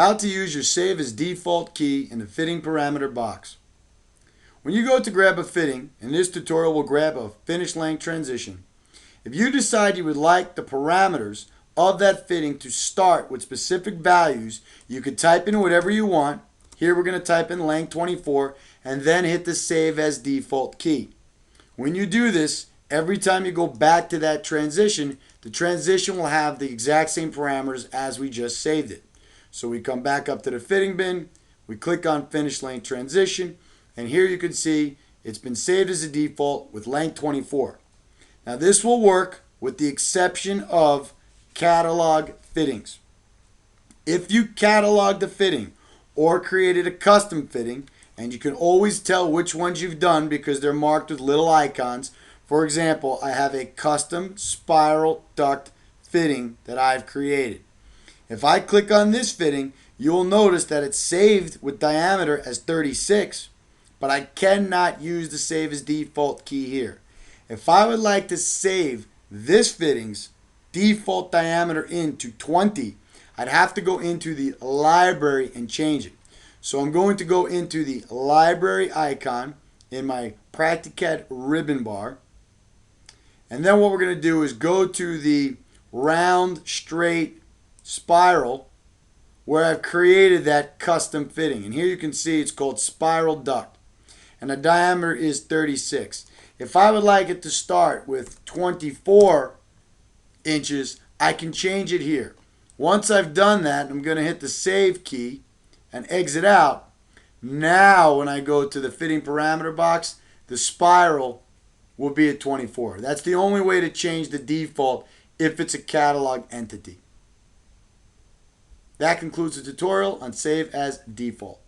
How to use your Save as Default key in the fitting parameter box. When you go to grab a fitting, in this tutorial we'll grab a finish length transition. If you decide you would like the parameters of that fitting to start with specific values, you could type in whatever you want. Here we're going to type in length 24 and then hit the Save as Default key. When you do this, every time you go back to that transition, the transition will have the exact same parameters as we just saved it. So we come back up to the fitting bin, we click on Finish Length Transition, and here you can see it's been saved as a default with length 24. Now this will work with the exception of catalog fittings. If you catalog the fitting or created a custom fitting, and you can always tell which ones you've done because they're marked with little icons. For example, I have a custom spiral duct fitting that I've created. If I click on this fitting, you'll notice that it's saved with diameter as 36, but I cannot use the Save as Default key here. If I would like to save this fitting's default diameter into 20, I'd have to go into the library and change it. So I'm going to go into the library icon in my PractiCAD ribbon bar. And then what we're going to do is go to the round, straight, spiral where I've created that custom fitting. And here you can see it's called spiral duct. And the diameter is 36. If I would like it to start with 24 inches, I can change it here. Once I've done that, I'm going to hit the Save key and exit out. Now when I go to the fitting parameter box, the spiral will be at 24. That's the only way to change the default if it's a catalog entity. That concludes the tutorial on Save as Default.